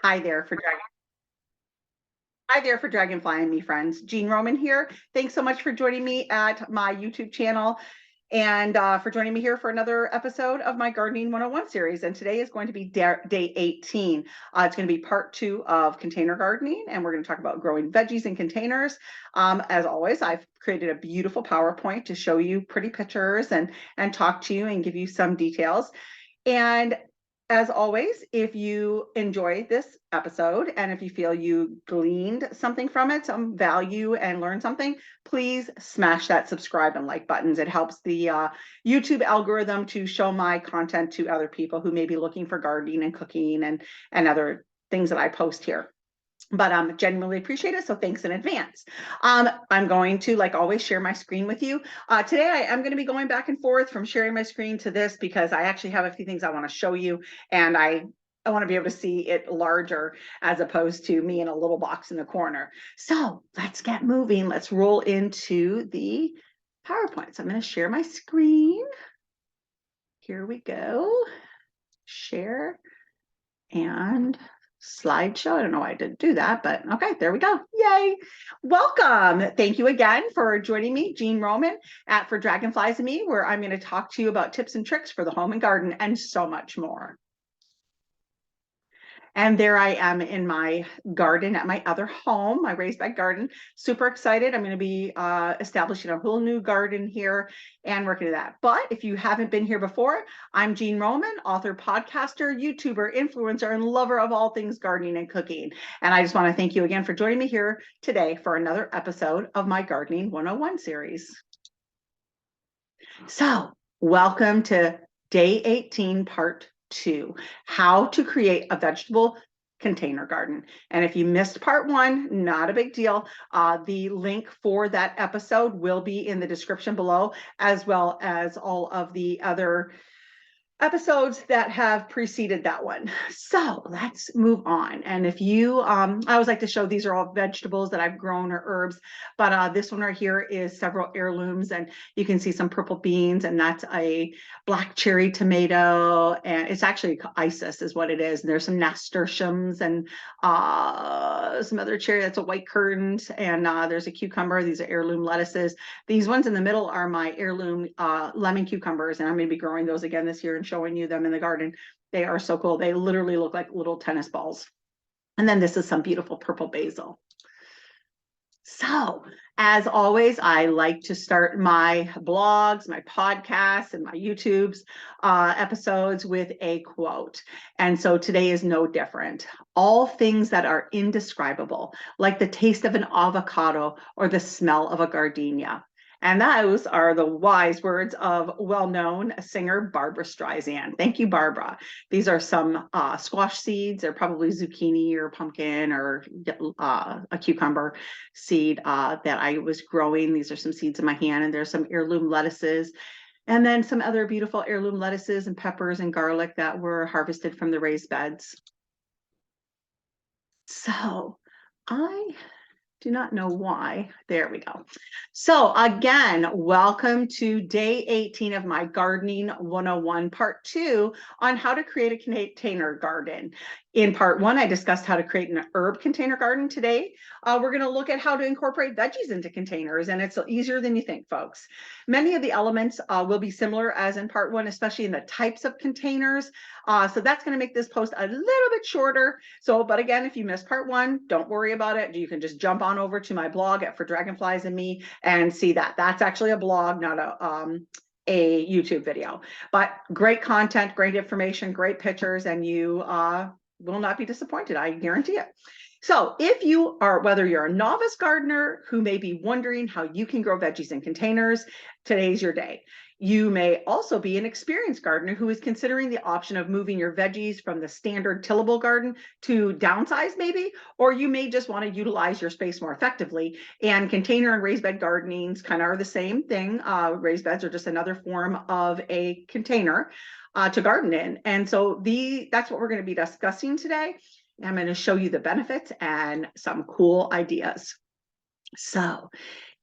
Hi there for Dragon. Hi there for Dragonfly and me, friends. Jean Roman here. Thanks so much for joining me at my YouTube channel and for joining me here for another episode of my Gardening 101 series. And today is going to be day 18. It's going to be part 2 of container gardening, and we're going to talk about growing veggies in containers. As always, I've created a beautiful PowerPoint to show you pretty pictures and talk to you and give you some details. And as always, if you enjoy this episode and if you feel you gleaned something from it, some value and learned something, please smash that subscribe and like buttons. It helps the YouTube algorithm to show my content to other people who may be looking for gardening and cooking and other things that I post here. But genuinely appreciate it. So thanks in advance. I'm going to, like always, share my screen with you. Today, I am going to be going back and forth from sharing my screen to this because I actually have a few things I want to show you. And I want to be able to see it larger as opposed to me in a little box in the corner. So let's get moving. Let's roll into the PowerPoint. So I'm going to share my screen. Here we go. Share and slideshow. I don't know why I didn't do that, but okay, there we go. Yay. Welcome. Thank you again for joining me, Jean Roman, at For Dragonflies and Me, where I'm going to talk to you about tips and tricks for the home and garden and so much more. And there I am in my garden at my other home, my raised bed garden. Super excited. I'm going to be establishing a whole new garden here and working to that. But if you haven't been here before, I'm Jean Roman, author, podcaster, YouTuber, influencer, and lover of all things gardening and cooking. And I just want to thank you again for joining me here today for another episode of my Gardening 101 series. So welcome to day 18, part 2, how to create a vegetable container garden. And if you missed part 1, not a big deal. The link for that episode will be in the description below, as well as all of the other episodes that have preceded that one. So let's move on. And if you, I always like to show these are all vegetables that I've grown or herbs, but this one right here is several heirlooms, and you can see some purple beans, and that's a black cherry tomato, and it's actually isis is what it is. And there's some nasturtiums and some other cherry, that's a white currant, and there's a cucumber. These are heirloom lettuces. These ones in the middle are my heirloom lemon cucumbers, and I'm going to be growing those again this year and showing you them in the garden. They are so cool. They literally look like little tennis balls. And then this is some beautiful purple basil. So, as always, I like to start my blogs, my podcasts, and my YouTube's episodes with a quote. And so today is no different. All things that are indescribable, like the taste of an avocado or the smell of a gardenia. And those are the wise words of well-known singer Barbra Streisand. Thank you, Barbara. These are some squash seeds. They're probably zucchini or pumpkin or a cucumber seed that I was growing. These are some seeds in my hand, and there's some heirloom lettuces, and then some other beautiful heirloom lettuces and peppers and garlic that were harvested from the raised beds. So I do not know why. There we go. So again, welcome to day 18 of my Gardening 101 part 2 on how to create a container garden. In part 1, I discussed how to create an herb container garden. Today, we're going to look at how to incorporate veggies into containers, and it's easier than you think, folks. Many of the elements will be similar as in part 1, especially in the types of containers. So that's going to make this post a little bit shorter. So, but again, if you missed part 1, don't worry about it. You can just jump on over to my blog at For Dragonflies and Me and see that. That's actually a blog, not a YouTube video. But great content, great information, great pictures, and you will not be disappointed. I guarantee it. So if you are, whether you're a novice gardener who may be wondering how you can grow veggies in containers, today's your day. You may also be an experienced gardener who is considering the option of moving your veggies from the standard tillable garden to downsize maybe, or you may just want to utilize your space more effectively. And container and raised bed gardenings kind of are the same thing. Raised beds are just another form of a container to garden in. And so that's what we're going to be discussing today. I'm going to show you the benefits and some cool ideas. So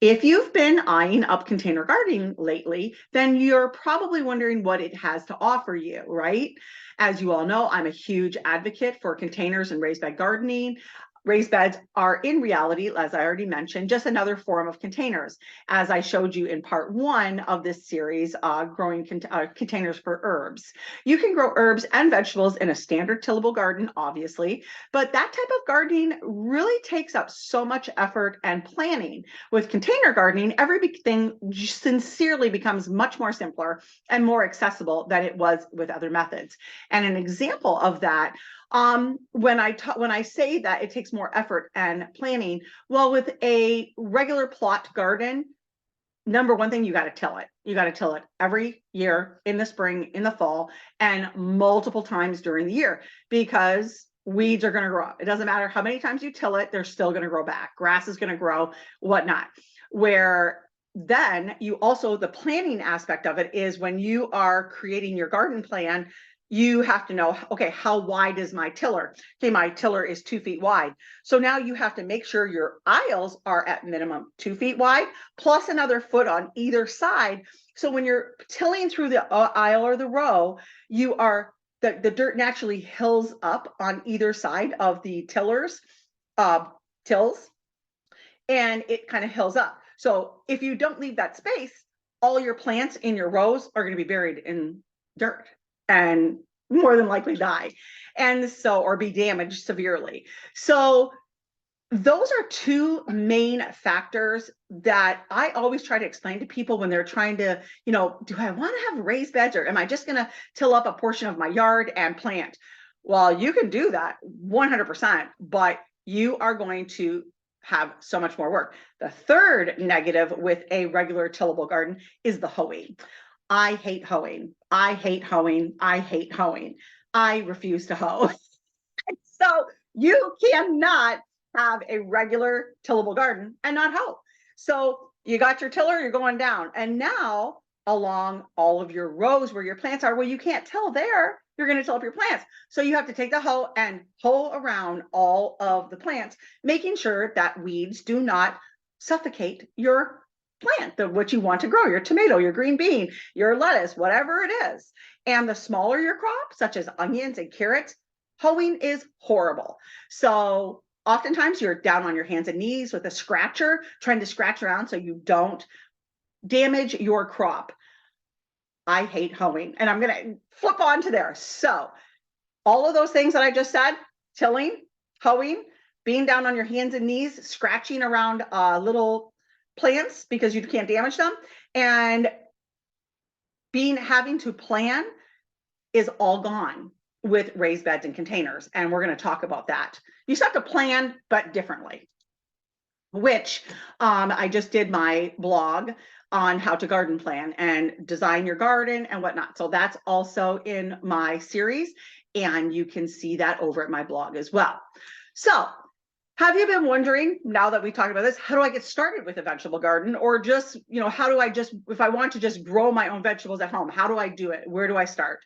If you've been eyeing up container gardening lately, then you're probably wondering what it has to offer you, right? As you all know, I'm a huge advocate for containers and raised bed gardening. Raised beds are in reality, as I already mentioned, just another form of containers. As I showed you in part 1 of this series, growing containers for herbs. You can grow herbs and vegetables in a standard tillable garden, obviously, but that type of gardening really takes up so much effort and planning. With container gardening, everything sincerely becomes much more simpler and more accessible than it was with other methods. And an example of that, when I say that it takes more effort and planning, well, with a regular plot garden, number one thing, you got to till it. You got to till it every year in the spring, in the fall, and multiple times during the year, because weeds are going to grow up. It doesn't matter how many times you till it, they're still going to grow back. Grass is going to grow, whatnot. Where then you also, the planning aspect of it is when you are creating your garden plan, you have to know, okay, how wide is my tiller? Okay, my tiller is 2 feet wide. So now you have to make sure your aisles are at minimum 2 feet wide, plus another foot on either side. So when you're tilling through the aisle or the row, you are, the dirt naturally hills up on either side of the tills, and it kind of hills up. So if you don't leave that space, all your plants in your rows are going to be buried in dirt and more than likely die, and so, or be damaged severely. So those are two main factors that I always try to explain to people when they're trying to, do I want to have raised beds, or am I just going to till up a portion of my yard and plant? Well, you can do that 100%, but you are going to have so much more work. The third negative with a regular tillable garden is the hoeing. I hate hoeing. I hate hoeing. I hate hoeing. I refuse to hoe. So you cannot have a regular tillable garden and not hoe. So you got your tiller, you're going down. And now along all of your rows where your plants are, well, you can't till there, you're going to till up your plants. So you have to take the hoe and hoe around all of the plants, making sure that weeds do not suffocate your plant, what you want to grow, your tomato, your green bean, your lettuce, whatever it is. And the smaller your crop, such as onions and carrots, hoeing is horrible. So oftentimes you're down on your hands and knees with a scratcher, trying to scratch around so you don't damage your crop. I hate hoeing, and I'm going to flip on to there. So all of those things that I just said, tilling, hoeing, being down on your hands and knees, scratching around little plants because you can't damage them, and having to plan is all gone with raised beds and containers. And we're going to talk about that. You still have to plan, but differently, which I just did my blog on how to garden plan and design your garden and whatnot. So that's also in my series, and you can see that over at my blog as well. So have you been wondering, now that we talked about this, how do I get started with a vegetable garden? Or just, how do I if I want to just grow my own vegetables at home, how do I do it? Where do I start?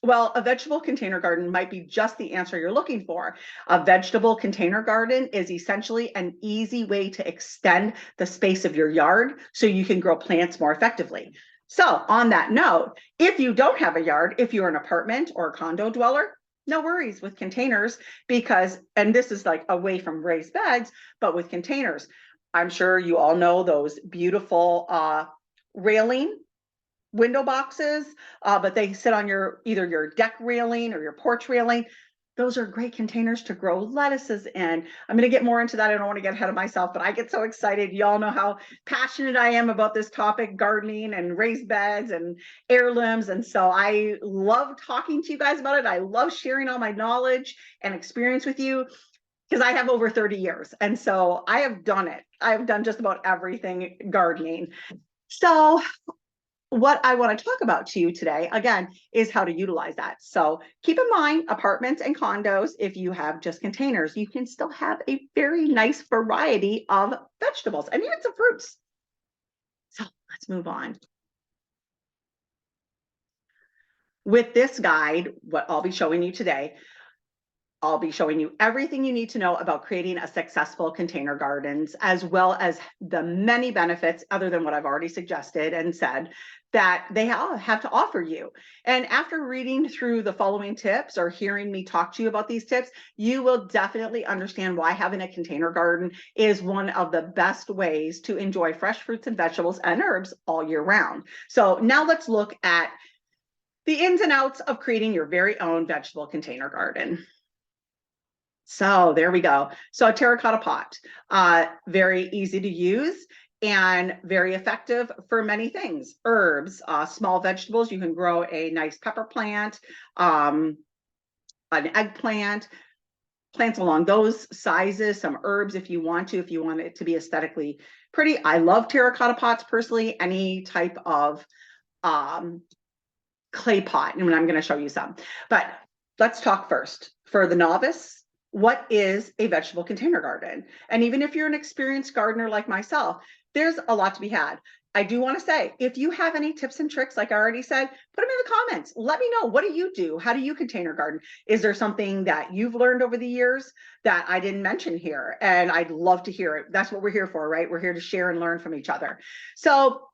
Well, a vegetable container garden might be just the answer you're looking for. A vegetable container garden is essentially an easy way to extend the space of your yard so you can grow plants more effectively. So on that note, if you don't have a yard, if you're an apartment or a condo dweller, no worries with containers, because, and this is like away from raised beds, but with containers, I'm sure you all know those beautiful railing window boxes, but they sit on either your deck railing or your porch railing. Those are great containers to grow lettuces in. I'm going to get more into that. I don't want to get ahead of myself, but I get so excited. Y'all know how passionate I am about this topic, gardening and raised beds and heirlooms. And so I love talking to you guys about it. I love sharing all my knowledge and experience with you, because I have over 30 years. And so I have done it. I have done just about everything gardening. So what I want to talk about to you today, again, is how to utilize that. So keep in mind, apartments and condos, if you have just containers, you can still have a very nice variety of vegetables and even some fruits. So let's move on. With this guide, what I'll be showing you today, I'll be showing you everything you need to know about creating a successful container gardens, as well as the many benefits, other than what I've already suggested and said, that they have to offer you. And after reading through the following tips or hearing me talk to you about these tips, you will definitely understand why having a container garden is one of the best ways to enjoy fresh fruits and vegetables and herbs all year round. So now let's look at the ins and outs of creating your very own vegetable container garden. So there we go. So a terracotta pot, very easy to use and very effective for many things. Herbs, small vegetables. You can grow a nice pepper plant, an eggplant, plants along those sizes, some herbs if you want it to be aesthetically pretty. I love terracotta pots personally, any type of clay pot, and I'm going to show you some. But let's talk first. For the novice, what is a vegetable container garden? And even if you're an experienced gardener like myself, there's a lot to be had. I do want to say, if you have any tips and tricks, like I already said, put them in the comments. Let me know. What do you do? How do you container garden? Is there something that you've learned over the years that I didn't mention here? And I'd love to hear it. That's what we're here for, right? We're here to share and learn from each other. So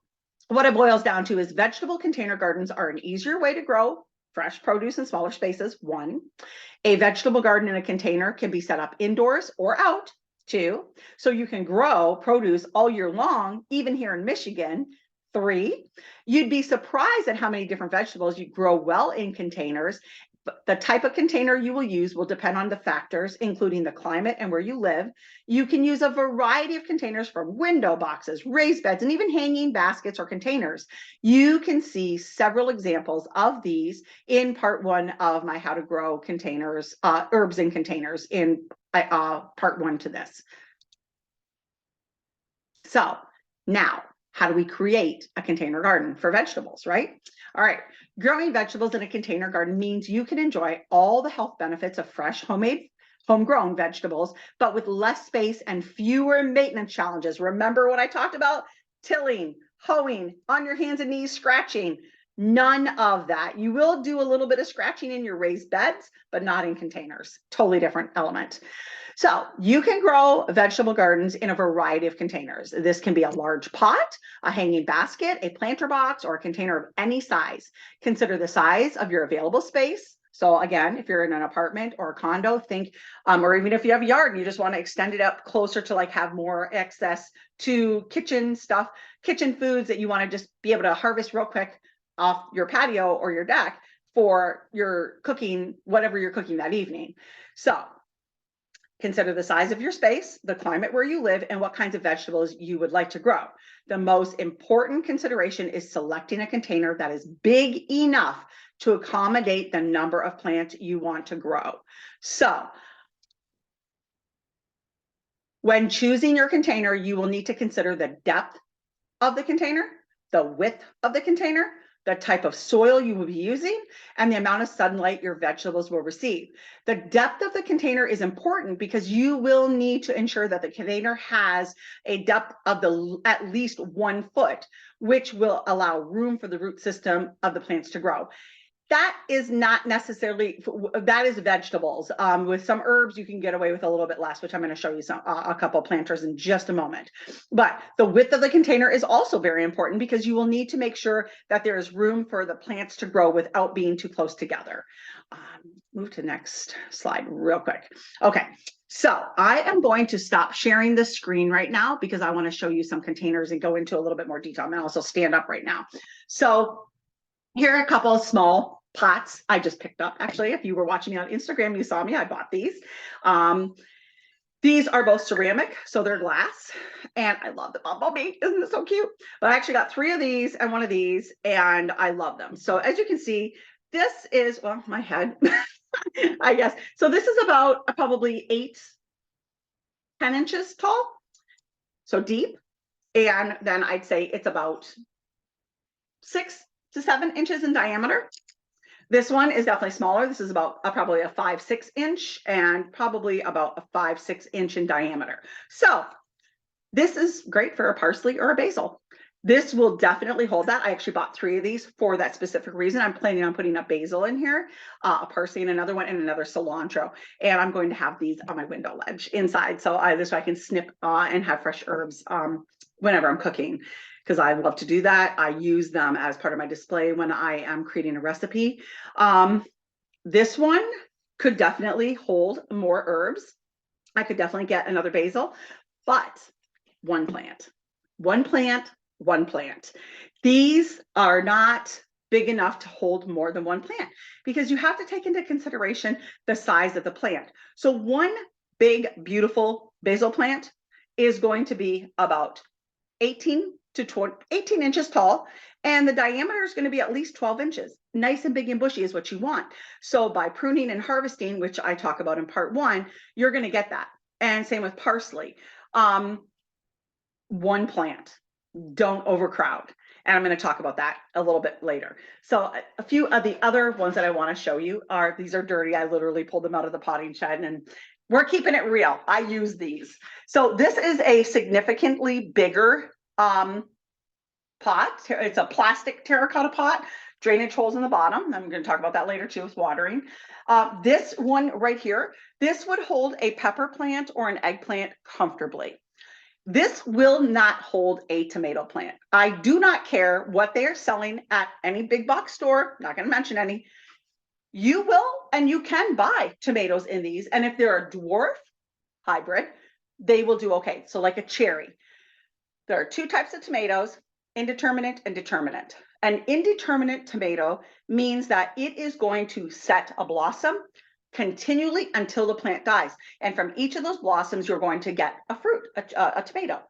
what it boils down to is vegetable container gardens are an easier way to grow fresh produce in smaller spaces. One, a vegetable garden in a container can be set up indoors or out. Two, so you can grow produce all year long, even here in Michigan. Three, you'd be surprised at how many different vegetables you grow well in containers. The type of container you will use will depend on the factors, including the climate and where you live. You can use a variety of containers, from window boxes, raised beds, and even hanging baskets or containers. You can see several examples of these in part 1 of my How to Grow Containers, Herbs in Containers, in part 1 to this. So now, how do we create a container garden for vegetables, right? All right, growing vegetables in a container garden means you can enjoy all the health benefits of fresh, homegrown vegetables, but with less space and fewer maintenance challenges. Remember what I talked about? Tilling, hoeing, on your hands and knees, scratching. None of that. You will do a little bit of scratching in your raised beds, but not in containers. Totally different element. So you can grow vegetable gardens in a variety of containers. This can be a large pot, a hanging basket, a planter box, or a container of any size. Consider the size of your available space. So again, if you're in an apartment or a condo, think, or even if you have a yard and you just want to extend it up closer to like have more access to kitchen stuff, kitchen foods that you want to just be able to harvest real quick off your patio or your deck for your cooking, whatever you're cooking that evening. So consider the size of your space, the climate where you live, and what kinds of vegetables you would like to grow. The most important consideration is selecting a container that is big enough to accommodate the number of plants you want to grow. So when choosing your container, you will need to consider the depth of the container, the width of the container, the type of soil you will be using, and the amount of sunlight your vegetables will receive. The depth of the container is important because you will need to ensure that the container has a depth of at least 1 foot, which will allow room for the root system of the plants to grow. That is not necessarily, that is vegetables. With some herbs, you can get away with a little bit less, which I'm going to show you a couple planters in just a moment. But the width of the container is also very important because you will need to make sure that there is room for the plants to grow without being too close together. Move to the next slide real quick. Okay, so I am going to stop sharing the screen right now because I want to show you some containers and go into a little bit more detail. I'm going to also stand up right now. So here are a couple of small pots I just picked up. Actually, if you were watching me on Instagram, you saw me, I bought these. These are both ceramic, so they're glass, and I love the bumblebee. Isn't it so cute? But I actually got 3 of these and 1 of these, and I love them. So as you can see, this is, well, my head, I guess. So this is about probably 10 inches tall, so deep. And then I'd say it's about 6 to 7 inches in diameter. This one is definitely smaller. This is about probably a 5-6 inch and probably about a 5-6 inch in diameter. So this is great for a parsley or a basil. This will definitely hold that. I actually bought 3 of these for that specific reason. I'm planning on putting a basil in here, a parsley in another one, and another cilantro. And I'm going to have these on my window ledge inside. So this way I can snip and have fresh herbs whenever I'm cooking, because I love to do that. I use them as part of my display when I am creating a recipe. This one could definitely hold more herbs. I could definitely get another basil, but one plant, one plant, one plant. These are not big enough to hold more than one plant, because you have to take into consideration the size of the plant. So one big, beautiful basil plant is going to be about 18 to 18 inches tall, and the diameter is going to be at least 12 inches. Nice and big and bushy is what you want. So by pruning and harvesting, which I talk about in part 1, you're going to get that. And same with parsley. One plant, don't overcrowd. And I'm going to talk about that a little bit later. So a few of the other ones that I want to show you are, these are dirty. I literally pulled them out of the potting shed, and we're keeping it real. I use these. So this is a significantly bigger pot. It's a plastic terracotta pot, drainage holes in the bottom. I'm going to talk about that later too with watering. This one right here, this would hold a pepper plant or an eggplant comfortably. This will not hold a tomato plant. I do not care what they are selling at any big box store, not going to mention any. You will and you can buy tomatoes in these, and if they're a dwarf hybrid, they will do okay. So like a cherry. There are 2 types of tomatoes, indeterminate and determinate. An indeterminate tomato means that it is going to set a blossom continually until the plant dies. And from each of those blossoms, you're going to get a fruit, a tomato.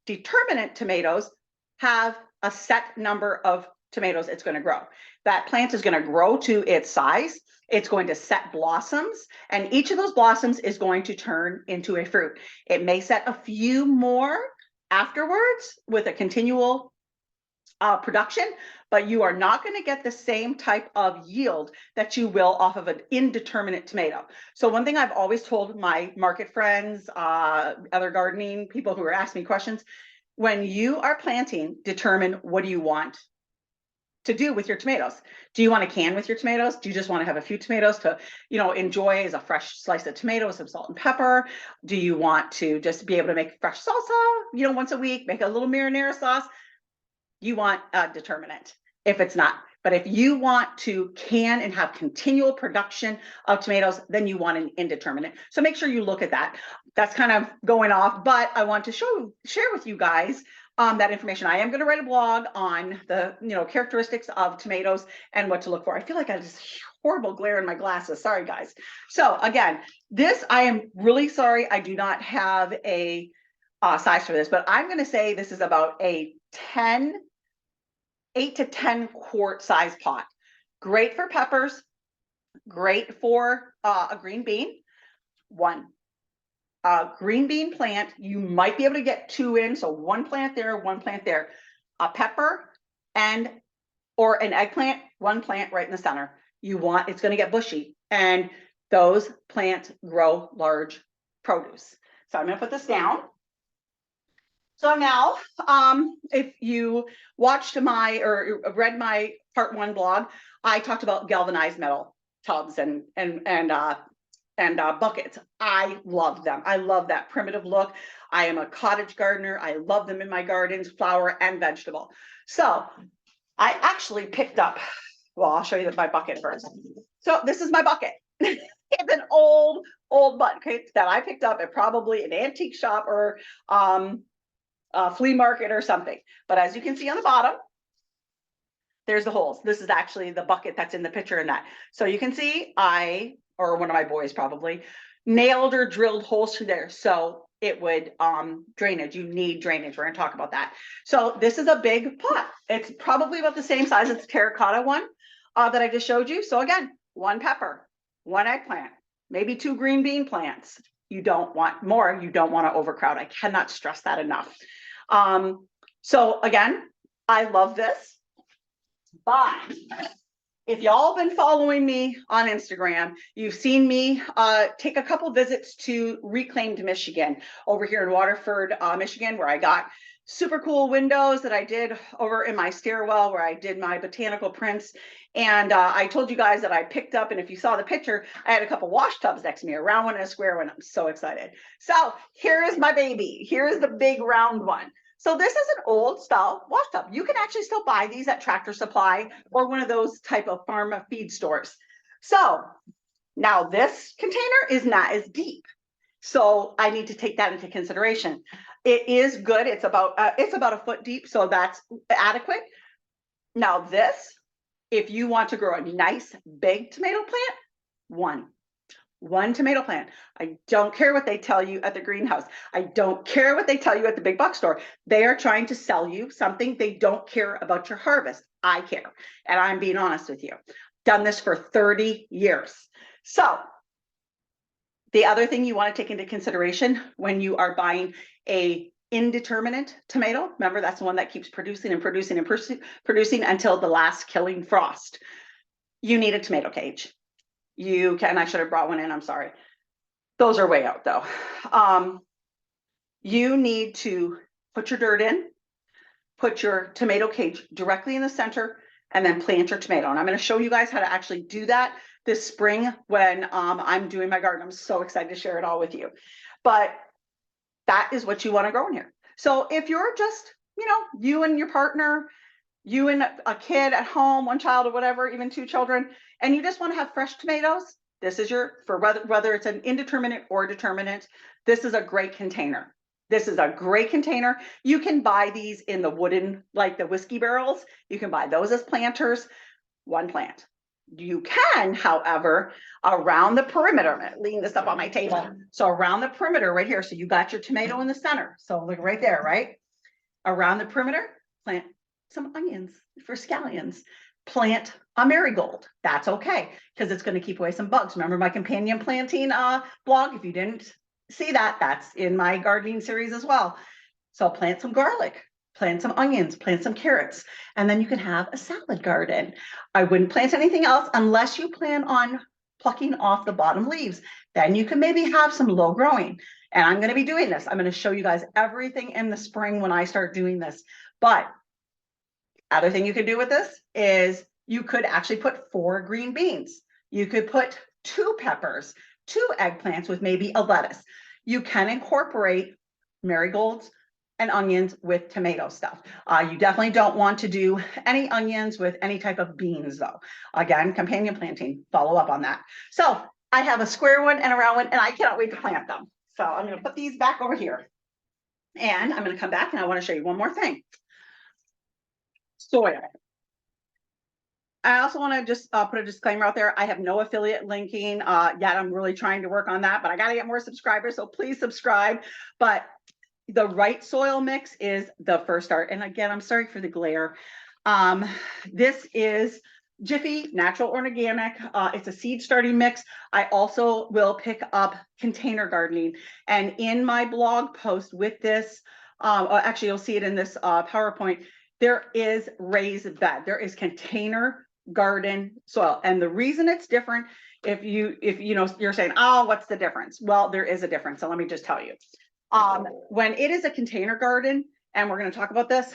Determinate tomatoes have a set number of tomatoes it's going to grow. That plant is going to grow to its size. It's going to set blossoms, and each of those blossoms is going to turn into a fruit. It may set a few more afterwards with a continual production, but you are not going to get the same type of yield that you will off of an indeterminate tomato. So one thing I've always told my market friends, other gardening people who are asking me questions, when you are planting, determine what do you want to do with your tomatoes. Do you want to can with your tomatoes? Do you just want to have a few tomatoes to, enjoy as a fresh slice of tomato with some salt and pepper? Do you want to just be able to make fresh salsa, once a week, make a little marinara sauce? You want a determinate if it's not. But if you want to can and have continual production of tomatoes, then you want an indeterminate. So make sure you look at that. That's kind of going off, but I want to share with you guys that information. I am going to write a blog on the characteristics of tomatoes and what to look for. I feel like I have this horrible glare in my glasses. Sorry, guys. So again, this, I am really sorry. I do not have a size for this, but I'm going to say this is about a 8 to 10 quart size pot. Great for peppers, great for a green bean. One green bean plant, you might be able to get 2 in, so 1 plant there, 1 plant there. A pepper or an eggplant, 1 plant right in the center. It's going to get bushy, and those plants grow large produce. So I'm going to put this down. So now, if you watched or read my part 1 blog, I talked about galvanized metal tubs and buckets. I love them. I love that primitive look. I am a cottage gardener. I love them in my gardens, flower and vegetable. So I actually picked up, well, I'll show you my bucket first. So this is my bucket. It's an old bucket that I picked up at probably an antique shop or flea market or something. But as you can see on the bottom, there's the holes. This is actually the bucket that's in the picture in that. So you can see or one of my boys probably nailed or drilled holes through there. So it would drainage. You need drainage. We're going to talk about that. So this is a big pot. It's probably about the same size as the terracotta one that I just showed you. So again, 1 pepper, 1 eggplant, maybe 2 green bean plants. You don't want more. You don't want to overcrowd. I cannot stress that enough. So again, I love this, but if y'all been following me on Instagram, you've seen me take a couple visits to Reclaimed Michigan over here in Waterford, Michigan, where I got super cool windows that I did over in my stairwell where I did my botanical prints. And I told you guys that I picked up, and if you saw the picture, I had a couple wash tubs next to me, a round one and a square one. I'm so excited. So here is my baby. Here's the big round one. So this is an old style wash tub. You can actually still buy these at Tractor Supply or one of those type of farm feed stores. So now this container is not as deep. So I need to take that into consideration. It is good. It's about a foot deep, so that's adequate. Now this, if you want to grow a nice big tomato plant, one tomato plant. I don't care what they tell you at the greenhouse. I don't care what they tell you at the big box store. They are trying to sell you something. They don't care about your harvest. I care, and I'm being honest with you. Done this for 30 years. So the other thing you want to take into consideration when you are buying a indeterminate tomato, remember that's the one that keeps producing and producing and producing until the last killing frost. You need a tomato cage. You can, I should have brought one in, I'm sorry. Those are way out though. You need to put your dirt in, put your tomato cage directly in the center, and then plant your tomato. And I'm going to show you guys how to actually do that this spring when I'm doing my garden. I'm so excited to share it all with you. But that is what you want to grow in here. So if you're just, you and your partner, you and a kid at home, one child or whatever, even two children, and you just want to have fresh tomatoes, this is for whether it's an indeterminate or determinate, this is a great container. This is a great container. You can buy these in the wooden, like the whiskey barrels. You can buy those as planters, one plant. You can, however, around the perimeter, I'm gonna lean this up on my table. So around the perimeter right here, so you got your tomato in the center. So look right there, right? Around the perimeter, plant some onions for scallions. Plant a marigold. That's okay, because it's going to keep away some bugs. Remember my companion planting blog? If you didn't see that, that's in my gardening series as well. So plant some garlic, plant some onions, plant some carrots, and then you can have a salad garden. I wouldn't plant anything else unless you plan on plucking off the bottom leaves. Then you can maybe have some low growing. And I'm going to be doing this. I'm going to show you guys everything in the spring when I start doing this. But other thing you could do with this is you could actually put 4 green beans. You could put 2 peppers, 2 eggplants with maybe a lettuce. You can incorporate marigolds and onions with tomato stuff. You definitely don't want to do any onions with any type of beans though. Again, companion planting, follow up on that. So I have a square one and a round one, and I cannot wait to plant them. So I'm going to put these back over here. And I'm going to come back and I want to show you one more thing. Soil. I also want to just put a disclaimer out there. I have no affiliate linking yet. I'm really trying to work on that, but I got to get more subscribers. So please subscribe. But the right soil mix is the first start. And again, I'm sorry for the glare. This is Jiffy Natural Organic. It's a seed starting mix. I also will pick up container gardening. And in my blog post with this, actually you'll see it in this PowerPoint, there is raised bed. There is container garden soil. And the reason it's different, if you're saying, oh, what's the difference? Well, there is a difference. So let me just tell you. When it is a container garden, and we're going to talk about this,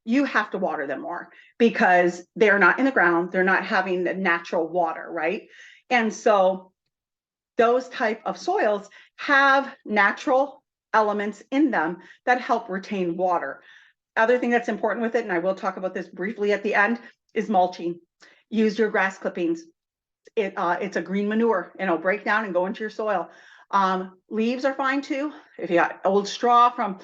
you have to water them more because they're not in the ground. They're not having the natural water, right? And so those type of soils have natural elements in them that help retain water. Other thing that's important with it, and I will talk about this briefly at the end, is mulching. Use your grass clippings. It's a green manure, and it'll break down and go into your soil. Leaves are fine too. If you got old straw from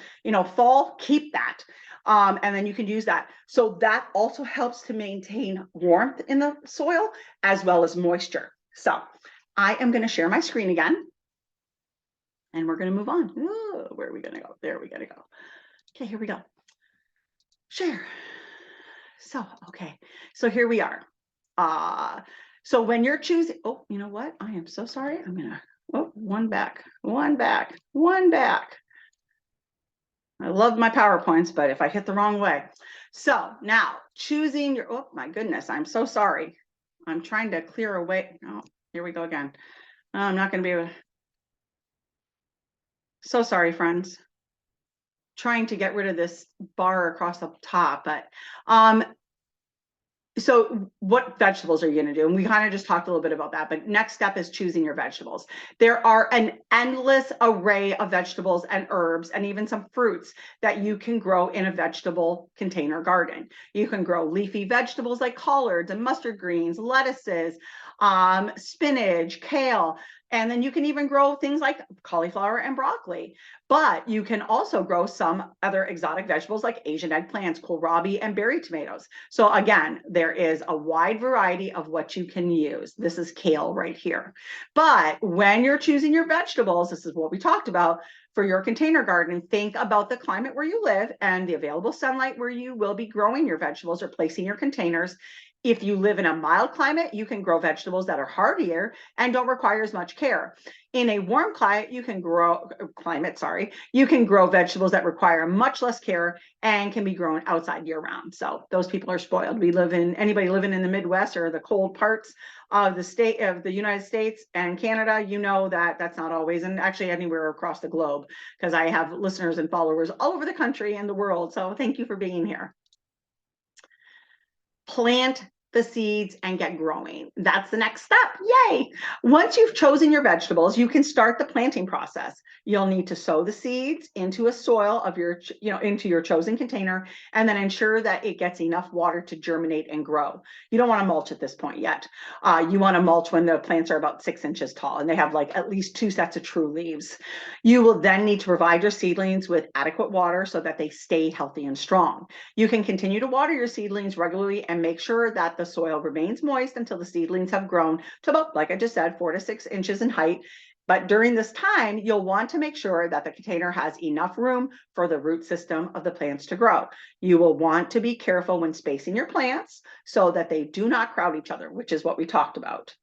fall, keep that. And then you can use that. So that also helps to maintain warmth in the soil as well as moisture. So I am going to share my screen again. And we're going to move on. Ooh, where are we going to go? There we got to go. Okay, here we go. Share. So, okay. So here we are. So when you're choosing, oh, you know what? I am so sorry. I'm going to, oh, one back. I love my PowerPoints, but if I hit the wrong way. So now choosing your, oh my goodness, I'm so sorry. I'm trying to clear away. Oh, here we go again. I'm not going to be able to. So sorry, friends. trying to get rid of this bar across the top, but so what vegetables are you going to do? And we kind of just talked a little bit about that, but next step is choosing your vegetables. There are an endless array of vegetables and herbs and even some fruits that you can grow in a vegetable container garden. You can grow leafy vegetables like collards and mustard greens, lettuces, spinach, kale, and then you can even grow things like cauliflower and broccoli. But you can also grow some other exotic vegetables like Asian eggplants, kohlrabi, and berry tomatoes. So again, there is a wide variety of what you can use. This is kale right here. But when you're choosing your vegetables, this is what we talked about for your container garden, think about the climate where you live and the available sunlight where you will be growing your vegetables or placing your containers. If you live in a mild climate, you can grow vegetables that are hardier and don't require as much care. In a warm climate, you can grow vegetables that require much less care and can be grown outside year round. So those people are spoiled. Anybody living in the Midwest or the cold parts of the United States and Canada, you know that that's not always, and actually anywhere across the globe, because I have listeners and followers all over the country and the world. So thank you for being here. Plant the seeds and get growing. That's the next step. Yay! Once you've chosen your vegetables, you can start the planting process. You'll need to sow the seeds into a soil of into your chosen container, and then ensure that it gets enough water to germinate and grow. You don't want to mulch at this point yet. You want to mulch when the plants are about 6 inches tall and they have like at least 2 sets of true leaves. You will then need to provide your seedlings with adequate water so that they stay healthy and strong. You can continue to water your seedlings regularly and make sure that the soil remains moist until the seedlings have grown to about, like I just said, 4 to 6 inches in height. But during this time, you'll want to make sure that the container has enough room for the root system of the plants to grow. You will want to be careful when spacing your plants so that they do not crowd each other, which is what we talked about.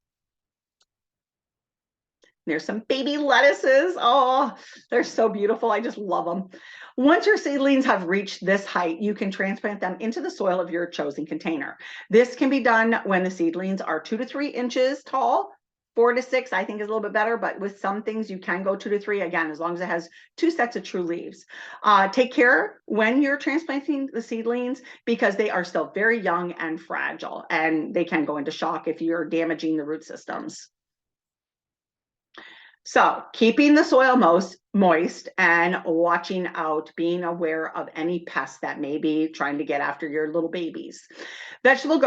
There's some baby lettuces. Oh, they're so beautiful. I just love them. Once your seedlings have reached this height, you can transplant them into the soil of your chosen container. This can be done when the seedlings are 2 to 3 inches tall. 4 to 6, I think, is a little bit better, but with some things you can go 2 to 3, again, as long as it has 2 sets of true leaves. Take care when you're transplanting the seedlings because they are still very young and fragile, and they can go into shock if you're damaging the root systems. So keeping the soil moist and watching out, being aware of any pests that may be trying to get after your little babies. Vegetable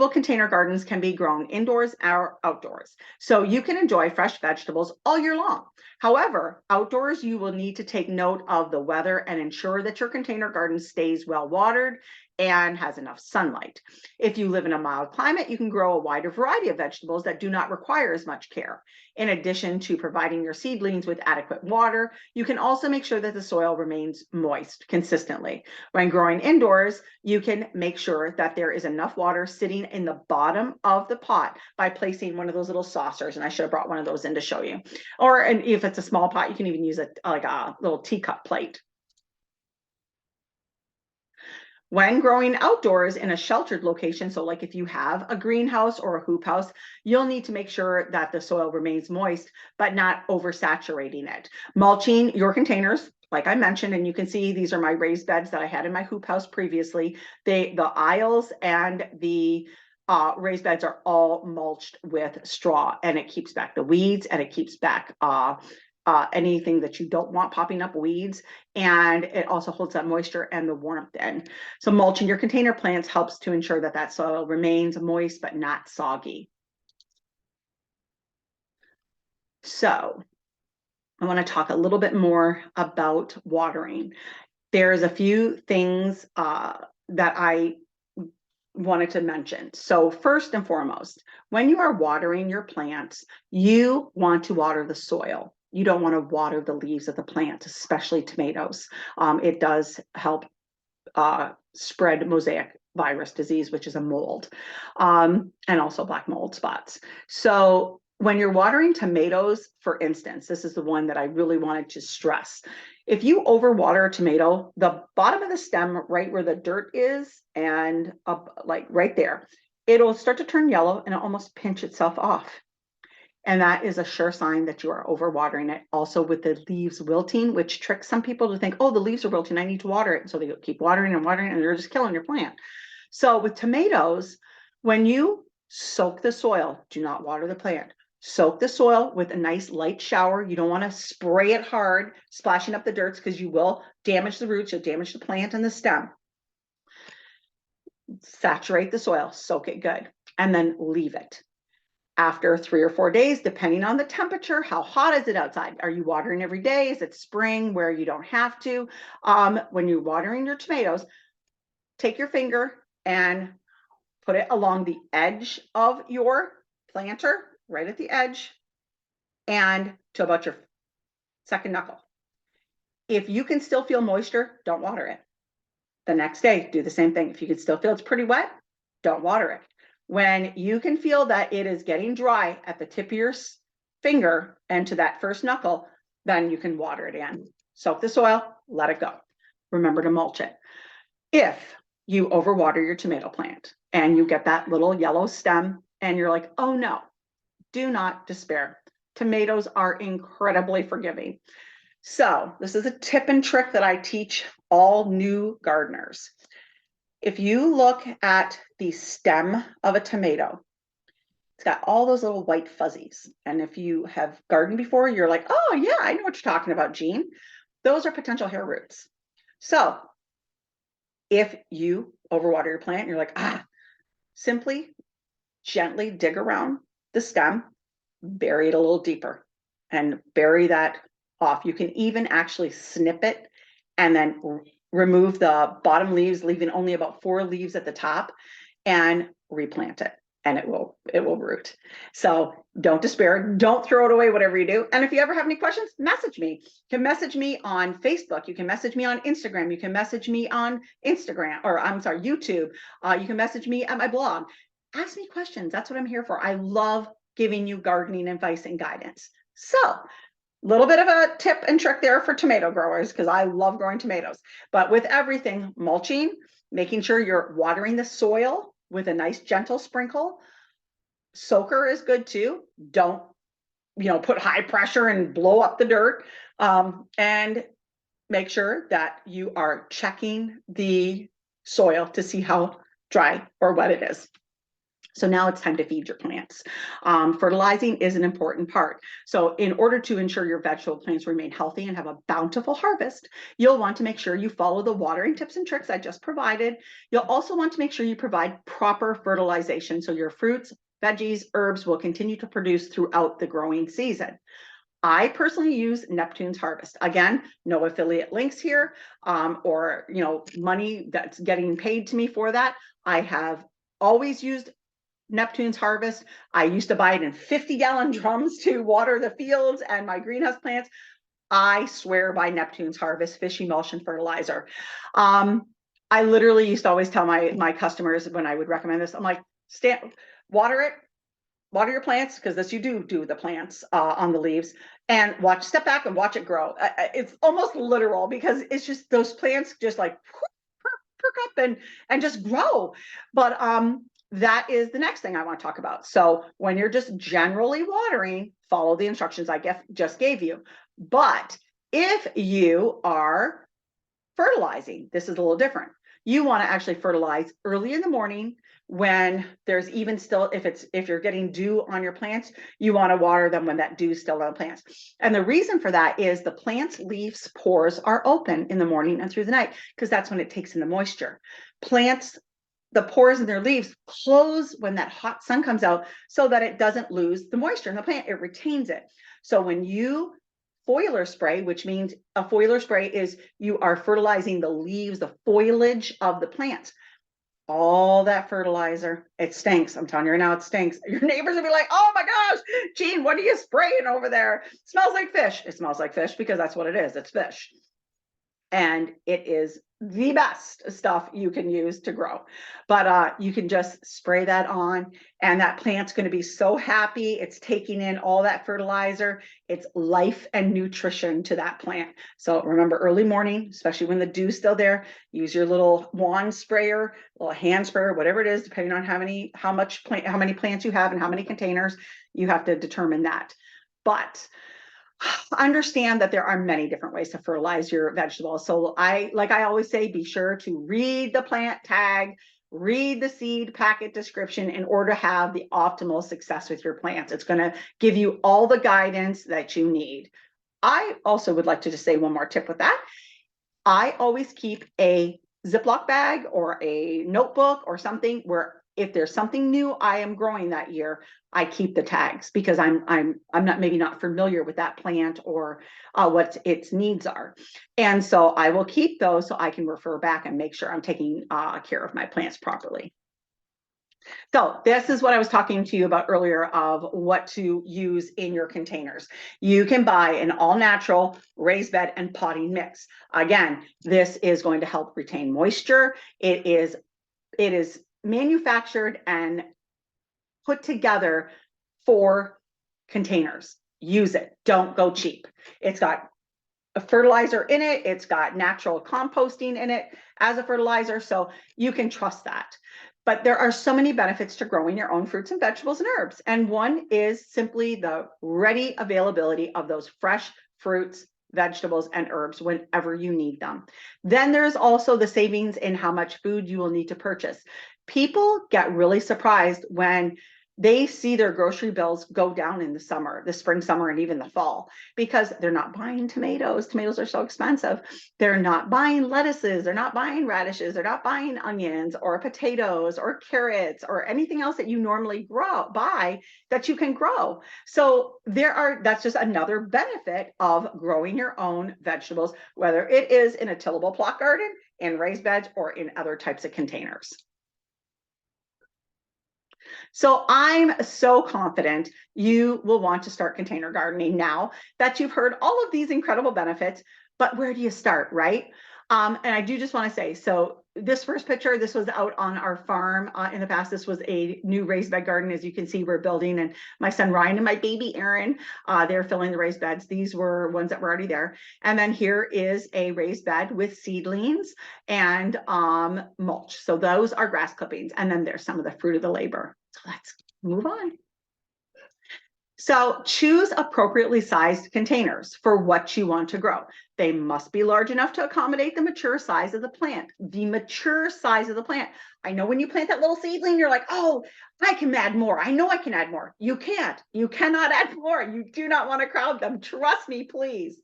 container gardens can be grown indoors or outdoors. So you can enjoy fresh vegetables all year long. However, outdoors, you will need to take note of the weather and ensure that your container garden stays well watered and has enough sunlight. If you live in a mild climate, you can grow a wider variety of vegetables that do not require as much care. In addition to providing your seedlings with adequate water, you can also make sure that the soil remains moist consistently. When growing indoors, you can make sure that there is enough water sitting in the bottom of the pot by placing one of those little saucers, and I should have brought one of those in to show you. And if it's a small pot, you can even use like a little teacup plate. When growing outdoors in a sheltered location, so like if you have a greenhouse or a hoop house, you'll need to make sure that the soil remains moist, but not oversaturating it. Mulching your containers, like I mentioned, and you can see these are my raised beds that I had in my hoop house previously. The aisles and the raised beds are all mulched with straw, and it keeps back the weeds and it keeps back anything that you don't want popping up, weeds, and it also holds that moisture and the warmth in. So mulching your container plants helps to ensure that that soil remains moist but not soggy. So I want to talk a little bit more about watering. There's a few things that I wanted to mention. So first and foremost, when you are watering your plants, you want to water the soil. You don't want to water the leaves of the plant, especially tomatoes. It does help spread mosaic virus disease, which is a mold, and also black mold spots. So when you're watering tomatoes, for instance, this is the one that I really wanted to stress. If you overwater a tomato, the bottom of the stem, right where the dirt is, and up like right there, it'll start to turn yellow and it'll almost pinch itself off. And that is a sure sign that you are overwatering it. Also with the leaves wilting, which tricks some people to think, oh, the leaves are wilting, I need to water it. And so they keep watering and watering, and they're just killing your plant. So with tomatoes, when you soak the soil, do not water the plant. Soak the soil with a nice light shower. You don't want to spray it hard, splashing up the dirt, because you will damage the roots, you'll damage the plant and the stem. Saturate the soil, soak it good, and then leave it. After 3 or 4 days, depending on the temperature, how hot is it outside? Are you watering every day? Is it spring where you don't have to? When you're watering your tomatoes, take your finger and put it along the edge of your planter, right at the edge, and to about your second knuckle. If you can still feel moisture, don't water it. The next day, do the same thing. If you can still feel it's pretty wet, don't water it. When you can feel that it is getting dry at the tip of your finger and to that first knuckle, then you can water it in. Soak the soil, let it go. Remember to mulch it. If you overwater your tomato plant and you get that little yellow stem and you're like, oh no, do not despair. Tomatoes are incredibly forgiving. So this is a tip and trick that I teach all new gardeners. If you look at the stem of a tomato, it's got all those little white fuzzies. And if you have gardened before, you're like, oh yeah, I know what you're talking about, Jean. Those are potential hair roots. So if you overwater your plant, you're like, simply gently dig around the stem, bury it a little deeper and bury that off. You can even actually snip it and then remove the bottom leaves, leaving only about 4 leaves at the top, and replant it, and it will root. So don't despair. Don't throw it away, whatever you do. And if you ever have any questions, message me. You can message me on Facebook. You can message me on Instagram. You can message me on YouTube. You can message me at my blog. Ask me questions. That's what I'm here for. I love giving you gardening advice and guidance. So little bit of a tip and trick there for tomato growers, because I love growing tomatoes. But with everything, mulching, making sure you're watering the soil with a nice gentle sprinkle. Soaker is good too. Don't, put high pressure and blow up the dirt. And make sure that you are checking the soil to see how dry or wet it is. So now it's time to feed your plants. Fertilizing is an important part. So in order to ensure your vegetable plants remain healthy and have a bountiful harvest, you'll want to make sure you follow the watering tips and tricks I just provided. You'll also want to make sure you provide proper fertilization so your fruits, veggies, herbs will continue to produce throughout the growing season. I personally use Neptune's Harvest. Again, no affiliate links here, or money that's getting paid to me for that. I have always used Neptune's Harvest. I used to buy it in 50-gallon drums to water the fields and my greenhouse plants. I swear by Neptune's Harvest fish emulsion fertilizer. I literally used to always tell my customers when I would recommend this, I'm like, water your plants, because this you do the plants on the leaves, and step back and watch it grow. It's almost literal, because it's just those plants just like perk up and just grow. But that is the next thing I want to talk about. So when you're just generally watering, follow the instructions I just gave you. But if you are fertilizing, this is a little different. You want to actually fertilize early in the morning when there's even still, if you're getting dew on your plants, you want to water them when that dew is still on the plants. And the reason for that is the plant's leaves pores are open in the morning and through the night, because that's when it takes in the moisture. Plants, the pores in their leaves close when that hot sun comes out so that it doesn't lose the moisture in the plant, it retains it. So when you foliar spray, which means a foliar spray is you are fertilizing the leaves, the foliage of the plants. All that fertilizer, it stinks. I'm telling you right now, it stinks. Your neighbors will be like, oh my gosh, Jean, what are you spraying over there? It smells like fish. It smells like fish because that's what it is. It's fish. and it is the best stuff you can use to grow. But you can just spray that on, and that plant's going to be so happy. It's taking in all that fertilizer. It's life and nutrition to that plant. So remember, early morning, especially when the dew's still there, use your little wand sprayer, little hand sprayer, whatever it is, depending on how many plants you have and how many containers. You have to determine that. But understand that there are many different ways to fertilize your vegetables. So like I always say, be sure to read the plant tag, read the seed packet description in order to have the optimal success with your plants. It's going to give you all the guidance that you need. I also would like to just say one more tip with that. I always keep a Ziploc bag or a notebook or something where if there's something new I am growing that year, I keep the tags, because I'm not familiar with that plant or what its needs are. And so I will keep those so I can refer back and make sure I'm taking care of my plants properly. So this is what I was talking to you about earlier of what to use in your containers. You can buy an all natural raised bed and potting mix. Again, this is going to help retain moisture. It is manufactured and put together for containers. Use it. Don't go cheap. It's got a fertilizer in it. It's got natural composting in it as a fertilizer. So you can trust that. But there are so many benefits to growing your own fruits and vegetables and herbs. And one is simply the ready availability of those fresh fruits, vegetables, and herbs whenever you need them. Then there's also the savings in how much food you will need to purchase. People get really surprised when they see their grocery bills go down in the summer, the spring, summer, and even the fall, because they're not buying tomatoes. Tomatoes are so expensive. They're not buying lettuces. They're not buying radishes. They're not buying onions or potatoes or carrots or anything else that you normally buy that you can grow. So that's just another benefit of growing your own vegetables, whether it is in a tillable plot garden, in raised beds, or in other types of containers. So I'm so confident you will want to start container gardening now that you've heard all of these incredible benefits. But where do you start, right? And I do just want to say, so this first picture, this was out on our farm in the past. This was a new raised bed garden. As you can see, we're building, and my son Ryan and my baby Aaron, they're filling the raised beds. These were ones that were already there. And then here is a raised bed with seedlings and mulch. So those are grass clippings. And then there's some of the fruit of the labor. So let's move on. So choose appropriately sized containers for what you want to grow. They must be large enough to accommodate the mature size of the plant. The mature size of the plant. I know when you plant that little seedling, you're like, oh, I can add more. I know I can add more. You can't. You cannot add more. You do not want to crowd them. Trust me, please.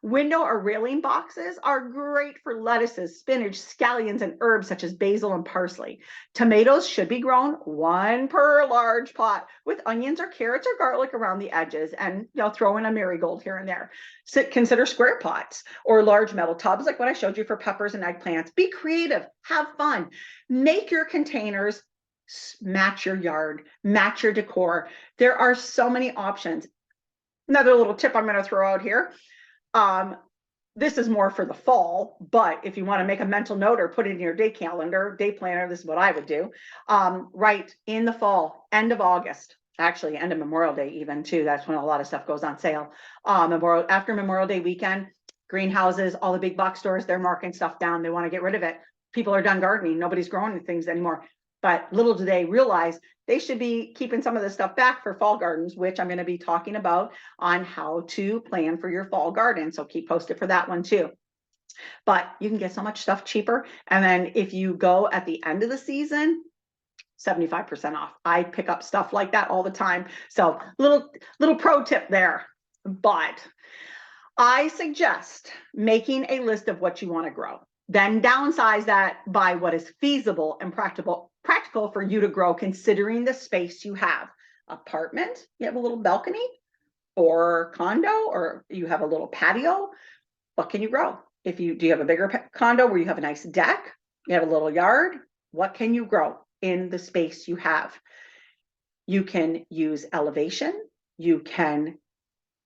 Window or railing boxes are great for lettuces, spinach, scallions, and herbs such as basil and parsley. Tomatoes should be grown one per large pot, with onions or carrots or garlic around the edges, and throw in a marigold here and there. So consider square pots or large metal tubs like what I showed you for peppers and eggplants. Be creative, have fun, make your containers match your yard, match your decor. There are so many options. Another little tip I'm going to throw out here. This is more for the fall, but if you want to make a mental note or put it in your day calendar, day planner, this is what I would do. Right in the fall, end of August, actually end of Memorial Day even too. That's when a lot of stuff goes on sale. After Memorial Day weekend, greenhouses, all the big box stores, they're marking stuff down. They want to get rid of it. People are done gardening. Nobody's growing things anymore. But little do they realize they should be keeping some of this stuff back for fall gardens, which I'm going to be talking about on how to plan for your fall garden. So keep posted for that one too. But you can get so much stuff cheaper. And then if you go at the end of the season, 75% off. I pick up stuff like that all the time. So little pro tip there. But I suggest making a list of what you want to grow. Then downsize that by what is feasible and practical for you to grow, considering the space you have. Apartment, you have a little balcony, or condo, or you have a little patio. What can you grow? Do you have a bigger condo where you have a nice deck, you have a little yard? What can you grow in the space you have? You can use elevation. You can,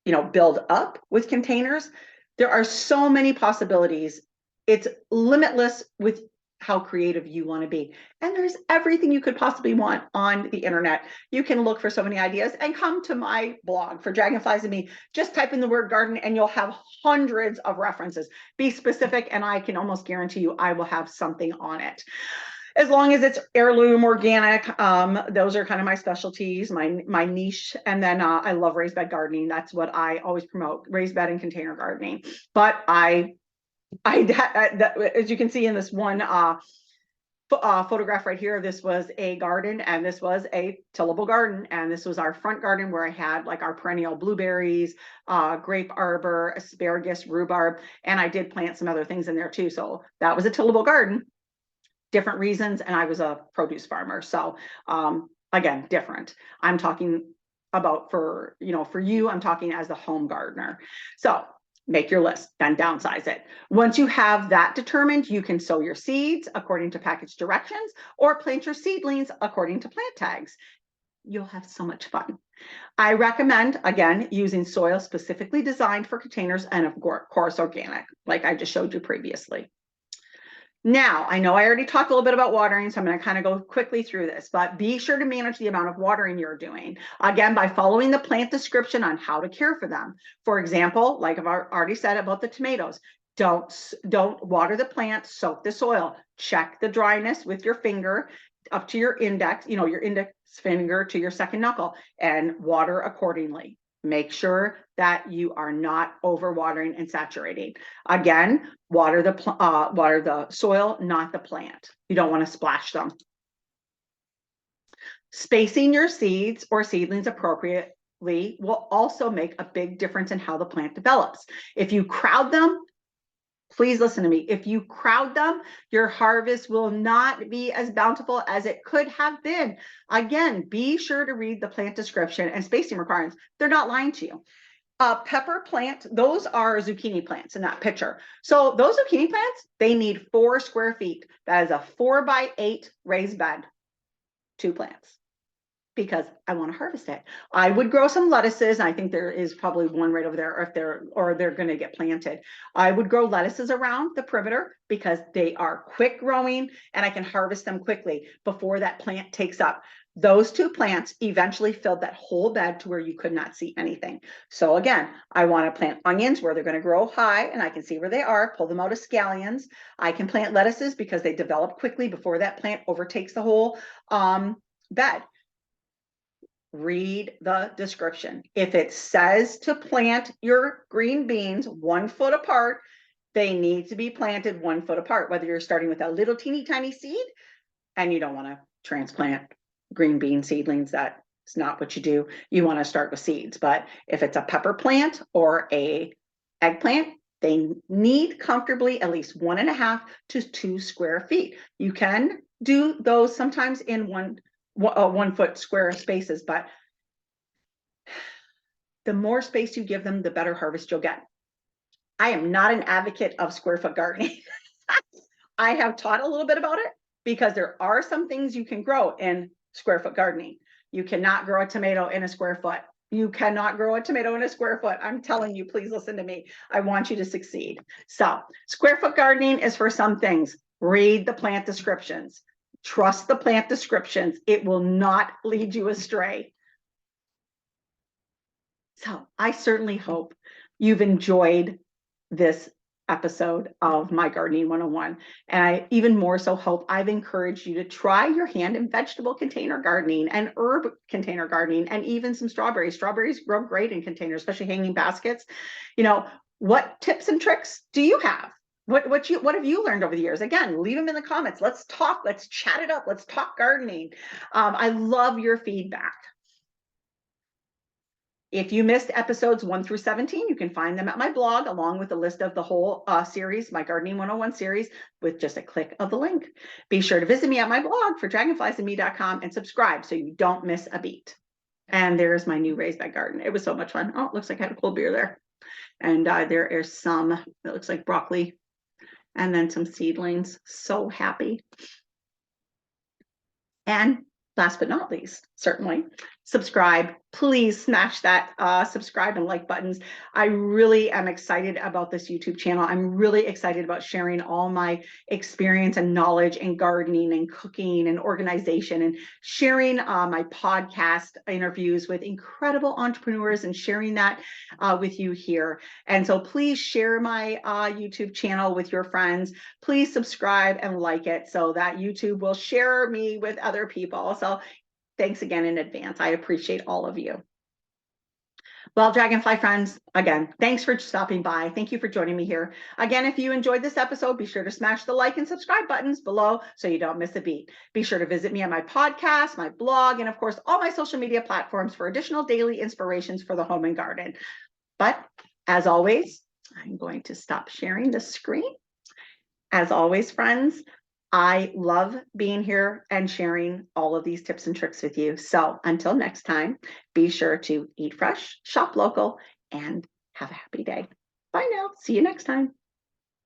build up with containers. There are so many possibilities it's limitless with how creative you want to be. And there's everything you could possibly want on the internet. You can look for so many ideas and come to my blog for Dragonflies and Me. Just type in the word garden and you'll have hundreds of references. Be specific, and I can almost guarantee you I will have something on it. As long as it's heirloom organic, those are kind of my specialties, my niche. And then I love raised bed gardening. That's what I always promote, raised bed and container gardening. But as you can see in this one photograph right here, this was a garden, and this was a tillable garden, and this was our front garden where I had like our perennial blueberries, grape arbor, asparagus, rhubarb, and I did plant some other things in there too. So that was a tillable garden. Different reasons, and I was a produce farmer. So again, different. I'm talking about for you, I'm talking as the home gardener. So make your list, then downsize it. Once you have that determined, you can sow your seeds according to package directions or plant your seedlings according to plant tags. You'll have so much fun. I recommend, again, using soil specifically designed for containers and of course organic, like I just showed you previously. Now, I know I already talked a little bit about watering, so I'm going to kind of go quickly through this, but be sure to manage the amount of watering you're doing. Again, by following the plant description on how to care for them. For example, like I've already said about the tomatoes, don't water the plant, soak the soil. Check the dryness with your finger up to your index, your index finger to your second knuckle, and water accordingly. Make sure that you are not overwatering and saturating. Again, water the soil, not the plant. You don't want to splash them. Spacing your seeds or seedlings appropriately will also make a big difference in how the plant develops. If you crowd them, please listen to me. If you crowd them, your harvest will not be as bountiful as it could have been. Again, be sure to read the plant description and spacing requirements. They're not lying to you. Pepper plant, those are zucchini plants in that picture. So those zucchini plants, they need 4 square feet. That is a 4x8 raised bed, 2 plants, because I want to harvest it. I would grow some lettuces. I think there is probably one right over there, or they're going to get planted. I would grow lettuces around the perimeter because they are quick growing and I can harvest them quickly before that plant takes up. Those 2 plants eventually filled that whole bed to where you could not see anything. So again, I want to plant onions where they're going to grow high and I can see where they are, pull them out of scallions. I can plant lettuces because they develop quickly before that plant overtakes the whole bed. Read the description. If it says to plant your green beans 1 foot apart, they need to be planted 1 foot apart, whether you're starting with a little teeny tiny seed and you don't want to transplant green bean seedlings. That's not what you do. You want to start with seeds. But if it's a pepper plant or a eggplant, they need comfortably at least 1.5 to 2 square feet. You can do those sometimes in 1 foot square spaces, but the more space you give them, the better harvest you'll get. I am not an advocate of square foot gardening. I have taught a little bit about it because there are some things you can grow in square foot gardening. You cannot grow a tomato in a square foot. You cannot grow a tomato in a square foot. I'm telling you, please listen to me. I want you to succeed. So square foot gardening is for some things. Read the plant descriptions. Trust the plant descriptions. It will not lead you astray. So I certainly hope you've enjoyed this episode of My Gardening 101. And I even more so hope I've encouraged you to try your hand in vegetable container gardening and herb container gardening, and even some strawberries. Strawberries grow great in containers, especially hanging baskets. What tips and tricks do you have? What have you learned over the years? Again, leave them in the comments. Let's talk. Let's chat it up. Let's talk gardening. I love your feedback. If you missed episodes 1 through 17, you can find them at my blog, along with a list of the whole series, my Gardening 101 series, with just a click of the link. Be sure to visit me at my blog for dragonfliesandme.com and subscribe so you don't miss a beat. And there's my new raised bed garden. It was so much fun. Oh, it looks like I had a cold beer there. And there is some, it looks like broccoli, and then some seedlings. So happy. And last but not least, certainly, subscribe. Please smash that subscribe and like buttons. I really am excited about this YouTube channel. I'm really excited about sharing all my experience and knowledge in gardening and cooking and organization, and sharing my podcast interviews with incredible entrepreneurs and sharing that with you here. And so please share my YouTube channel with your friends. Please subscribe and like it so that YouTube will share me with other people. So thanks again in advance. I appreciate all of you. Well, Dragonfly friends, again, thanks for stopping by. Thank you for joining me here. Again, if you enjoyed this episode, be sure to smash the like and subscribe buttons below so you don't miss a beat. Be sure to visit me on my podcast, my blog, and of course, all my social media platforms for additional daily inspirations for the home and garden. But as always, I'm going to stop sharing the screen. As always, friends, I love being here and sharing all of these tips and tricks with you. So until next time, be sure to eat fresh, shop local, and have a happy day. Bye now. See you next time.